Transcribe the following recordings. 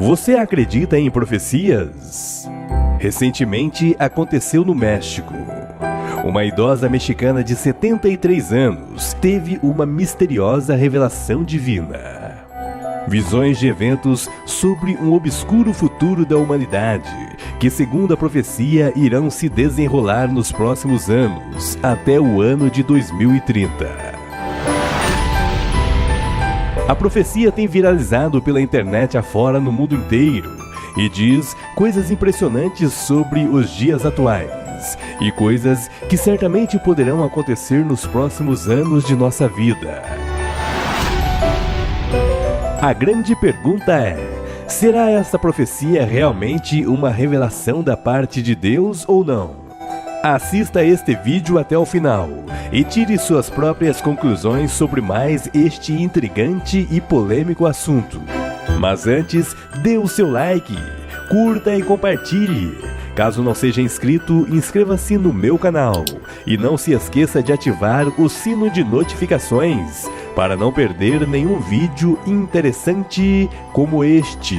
Você acredita em profecias? Recentemente aconteceu no México. Uma idosa mexicana de 73 anos teve uma misteriosa revelação divina. Visões de eventos sobre um obscuro futuro da humanidade, que segundo a profecia irão se desenrolar nos próximos anos, até o ano de 2030. A profecia tem viralizado pela internet afora no mundo inteiro e diz coisas impressionantes sobre os dias atuais e coisas que certamente poderão acontecer nos próximos anos de nossa vida. A grande pergunta é: será essa profecia realmente uma revelação da parte de Deus ou não? Assista este vídeo até o final e tire suas próprias conclusões sobre mais este intrigante e polêmico assunto. Mas antes, dê o seu like, curta e compartilhe. Caso não seja inscrito, inscreva-se no meu canal e não se esqueça de ativar o sino de notificações para não perder nenhum vídeo interessante como este.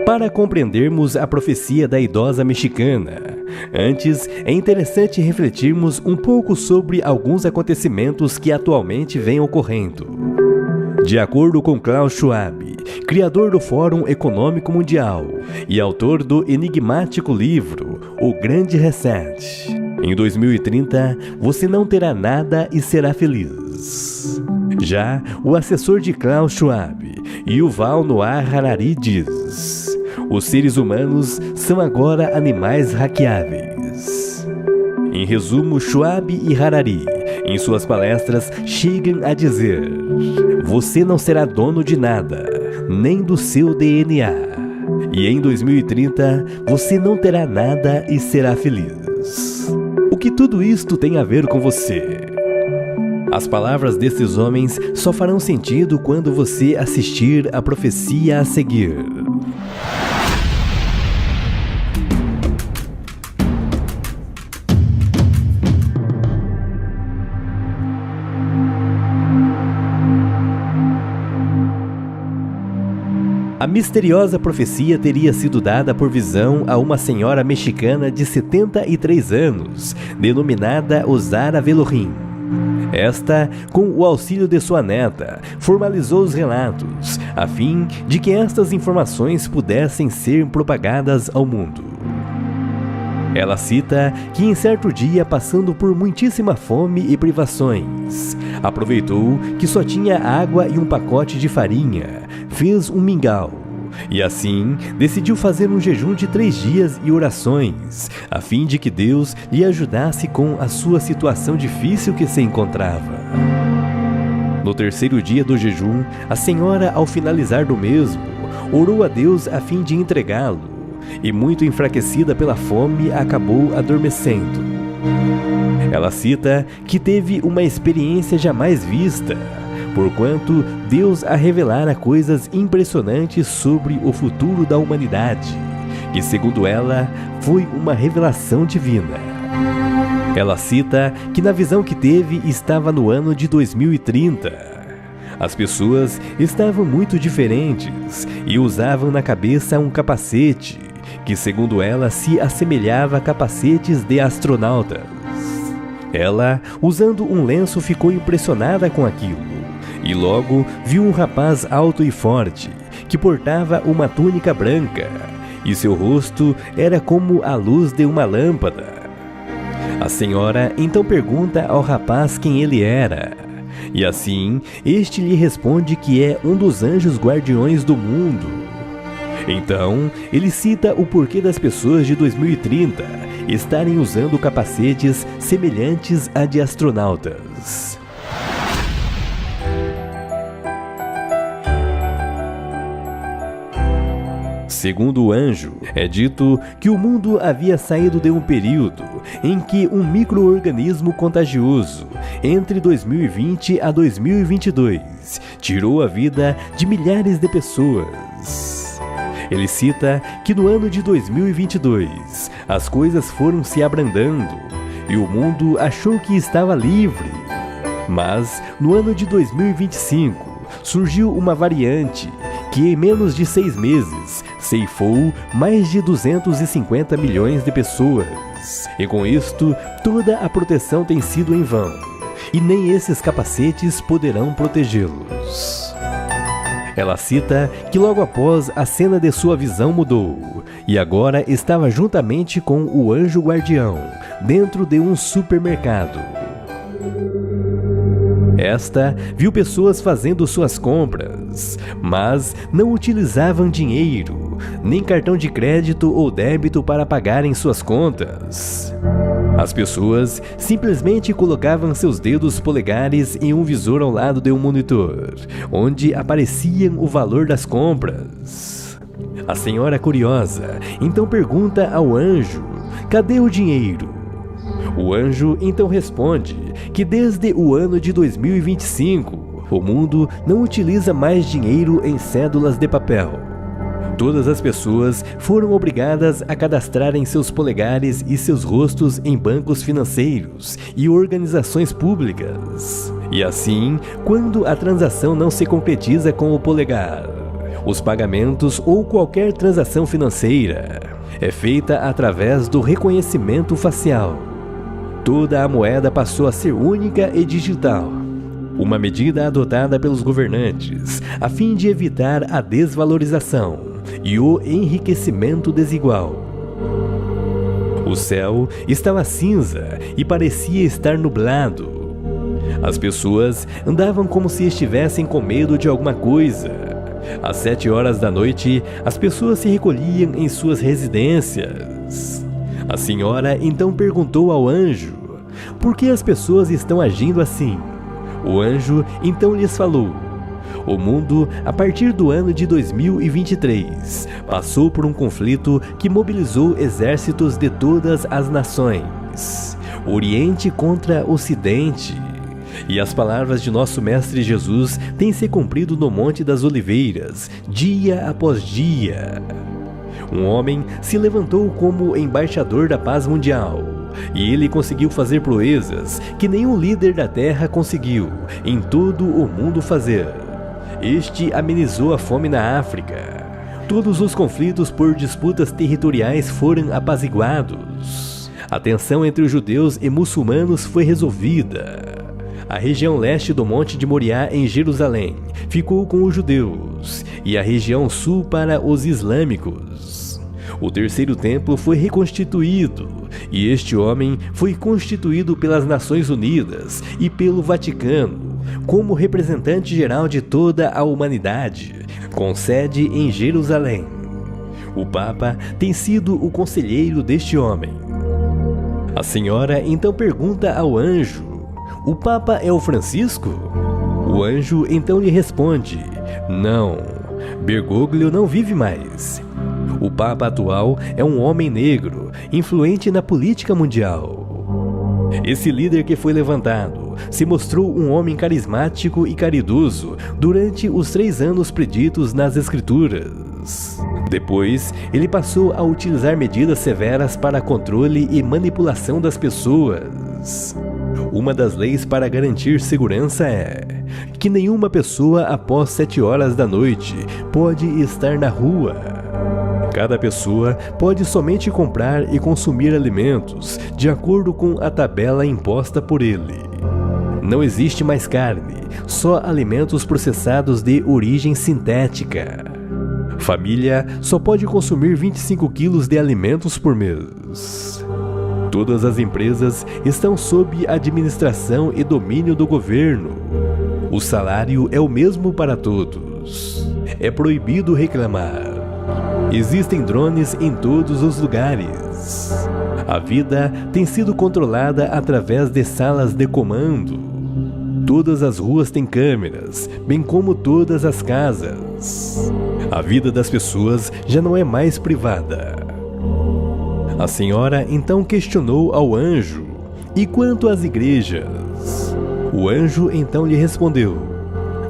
Para compreendermos a profecia da idosa mexicana, antes é interessante refletirmos um pouco sobre alguns acontecimentos que atualmente vêm ocorrendo. De acordo com Klaus Schwab, criador do Fórum Econômico Mundial e autor do enigmático livro O Grande Reset, em 2030 você não terá nada e será feliz. Já o assessor de Klaus Schwab, Yuval Noah Harari, diz: os seres humanos são agora animais hackeáveis. Em resumo, Schwab e Harari, em suas palestras, chegam a dizer: você não será dono de nada, nem do seu DNA. E em 2030, você não terá nada e será feliz. O que tudo isto tem a ver com você? As palavras desses homens só farão sentido quando você assistir a profecia a seguir. A misteriosa profecia teria sido dada por visão a uma senhora mexicana de 73 anos, denominada Ozara Velorin. Esta, com o auxílio de sua neta, formalizou os relatos, a fim de que estas informações pudessem ser propagadas ao mundo. Ela cita que em certo dia, passando por muitíssima fome e privações, aproveitou que só tinha água e um pacote de farinha, fez um mingau e assim decidiu fazer um jejum de 3 dias e orações, a fim de que Deus lhe ajudasse com a sua situação difícil que se encontrava. No 3º dia do jejum, a senhora, ao finalizar do mesmo, orou a Deus a fim de entregá-lo, e muito enfraquecida pela fome, acabou adormecendo. Ela cita que teve uma experiência jamais vista, porquanto Deus a revelara coisas impressionantes sobre o futuro da humanidade, que segundo ela, foi uma revelação divina. Ela cita que na visão que teve estava no ano de 2030. As pessoas estavam muito diferentes e usavam na cabeça um capacete, que segundo ela se assemelhava a capacetes de astronautas. Ela, usando um lenço, ficou impressionada com aquilo e logo viu um rapaz alto e forte, que portava uma túnica branca e seu rosto era como a luz de uma lâmpada. A senhora então pergunta ao rapaz quem ele era, e assim este lhe responde que é um dos anjos guardiões do mundo. Então, ele cita o porquê das pessoas de 2030 estarem usando capacetes semelhantes a de astronautas. Segundo o anjo, é dito que o mundo havia saído de um período em que um micro-organismo contagioso, entre 2020 a 2022, tirou a vida de milhares de pessoas. Ele cita que no ano de 2022, as coisas foram se abrandando e o mundo achou que estava livre. Mas, no ano de 2025, surgiu uma variante que em menos de 6 meses ceifou mais de 250 milhões de pessoas. E com isto, toda a proteção tem sido em vão, e nem esses capacetes poderão protegê-los. Ela cita que logo após a cena de sua visão mudou, e agora estava juntamente com o anjo guardião, dentro de um supermercado. Esta viu pessoas fazendo suas compras, mas não utilizavam dinheiro, nem cartão de crédito ou débito para pagarem suas contas. As pessoas simplesmente colocavam seus dedos polegares em um visor ao lado de um monitor, onde aparecia o valor das compras. A senhora curiosa então pergunta ao anjo: cadê o dinheiro? O anjo então responde que desde o ano de 2025, o mundo não utiliza mais dinheiro em cédulas de papel. Todas as pessoas foram obrigadas a cadastrarem seus polegares e seus rostos em bancos financeiros e organizações públicas. E assim, quando a transação não se concretiza com o polegar, os pagamentos ou qualquer transação financeira é feita através do reconhecimento facial. Toda a moeda passou a ser única e digital, uma medida adotada pelos governantes a fim de evitar a desvalorização e o enriquecimento desigual. O céu estava cinza e parecia estar nublado. As pessoas andavam como se estivessem com medo de alguma coisa. Às 7 horas da noite, as pessoas se recolhiam em suas residências. A senhora então perguntou ao anjo: por que as pessoas estão agindo assim? O anjo então lhes falou: o mundo, a partir do ano de 2023, passou por um conflito que mobilizou exércitos de todas as nações, Oriente contra Ocidente. E as palavras de nosso Mestre Jesus têm se cumprido no Monte das Oliveiras, dia após dia. Um homem se levantou como embaixador da paz mundial, e ele conseguiu fazer proezas que nenhum líder da Terra conseguiu em todo o mundo fazer. Este amenizou a fome na África. Todos os conflitos por disputas territoriais foram apaziguados. A tensão entre os judeus e muçulmanos foi resolvida. A região leste do Monte de Moriá, em Jerusalém, ficou com os judeus, e a região sul para os islâmicos. O terceiro templo foi reconstituído, e este homem foi constituído pelas Nações Unidas e pelo Vaticano, como representante geral de toda a humanidade, com sede em Jerusalém. O Papa tem sido o conselheiro deste homem. A senhora então pergunta ao anjo: o Papa é o Francisco? O anjo então lhe responde: não, Bergoglio não vive mais. O Papa atual é um homem negro, influente na política mundial. Esse líder que foi levantado se mostrou um homem carismático e caridoso durante os 3 anos preditos nas Escrituras. Depois, ele passou a utilizar medidas severas para controle e manipulação das pessoas. Uma das leis para garantir segurança é que nenhuma pessoa após 7 horas da noite pode estar na rua. Cada pessoa pode somente comprar e consumir alimentos de acordo com a tabela imposta por ele. Não existe mais carne, só alimentos processados de origem sintética. Família só pode consumir 25 quilos de alimentos por mês. Todas as empresas estão sob administração e domínio do governo. O salário é o mesmo para todos. É proibido reclamar. Existem drones em todos os lugares. A vida tem sido controlada através de salas de comando. Todas as ruas têm câmeras, bem como todas as casas. A vida das pessoas já não é mais privada. A senhora então questionou ao anjo: e quanto às igrejas? O anjo então lhe respondeu: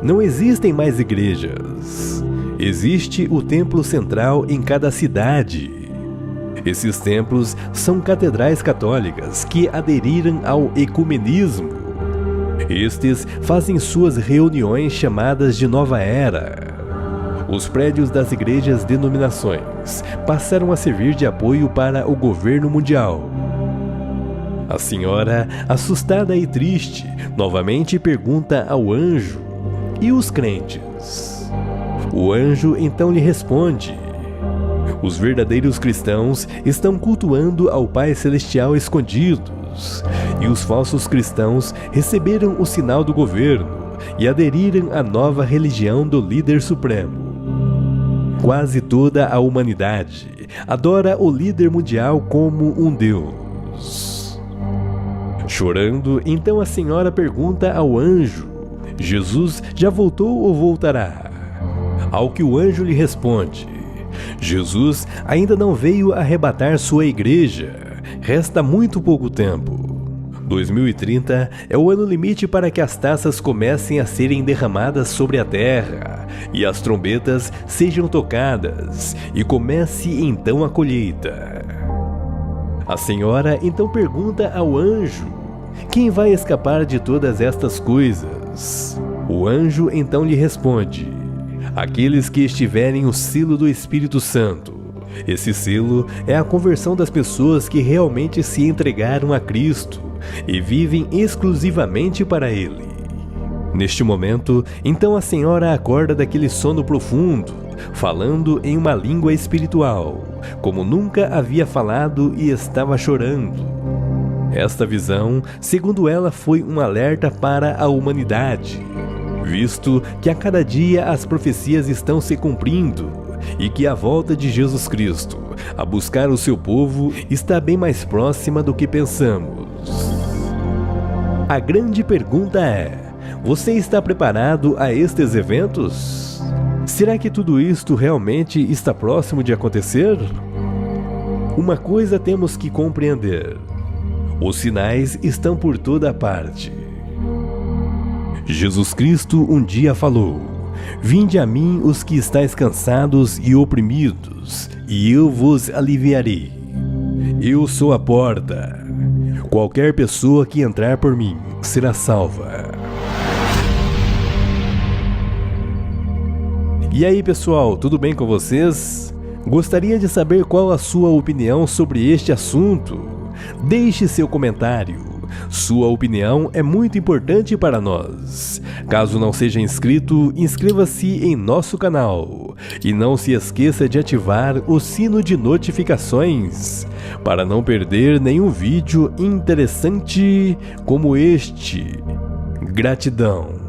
não existem mais igrejas. Existe o templo central em cada cidade. Esses templos são catedrais católicas que aderiram ao ecumenismo. Estes fazem suas reuniões chamadas de Nova Era. Os prédios das igrejas denominações passaram a servir de apoio para o governo mundial. A senhora, assustada e triste, novamente pergunta ao anjo: e os crentes? O anjo então lhe responde: os verdadeiros cristãos estão cultuando ao Pai Celestial escondidos, e os falsos cristãos receberam o sinal do governo e aderiram à nova religião do líder supremo. Quase toda a humanidade adora o líder mundial como um deus. Chorando, então a senhora pergunta ao anjo: Jesus já voltou ou voltará? Ao que o anjo lhe responde: Jesus ainda não veio arrebatar sua igreja. Resta muito pouco tempo. 2030 é o ano limite para que as taças comecem a serem derramadas sobre a terra e as trombetas sejam tocadas e comece então a colheita. A senhora então pergunta ao anjo: quem vai escapar de todas estas coisas? O anjo então lhe responde: aqueles que estiverem o selo do Espírito Santo. Esse selo é a conversão das pessoas que realmente se entregaram a Cristo e vivem exclusivamente para Ele. Neste momento, então a senhora acorda daquele sono profundo, falando em uma língua espiritual, como nunca havia falado, e estava chorando. Esta visão, segundo ela, foi um alerta para a humanidade, visto que a cada dia as profecias estão se cumprindo e que a volta de Jesus Cristo a buscar o seu povo está bem mais próxima do que pensamos. A grande pergunta é: você está preparado a estes eventos? Será que tudo isto realmente está próximo de acontecer? Uma coisa temos que compreender: os sinais estão por toda parte. Jesus Cristo um dia falou: vinde a mim os que estáis cansados e oprimidos, e eu vos aliviarei. Eu sou a porta. Qualquer pessoa que entrar por mim será salva. E aí, pessoal, tudo bem com vocês? Gostaria de saber qual a sua opinião sobre este assunto. Deixe seu comentário. Sua opinião é muito importante para nós. Caso não seja inscrito, inscreva-se em nosso canal. E não se esqueça de ativar o sino de notificações para não perder nenhum vídeo interessante como este. Gratidão.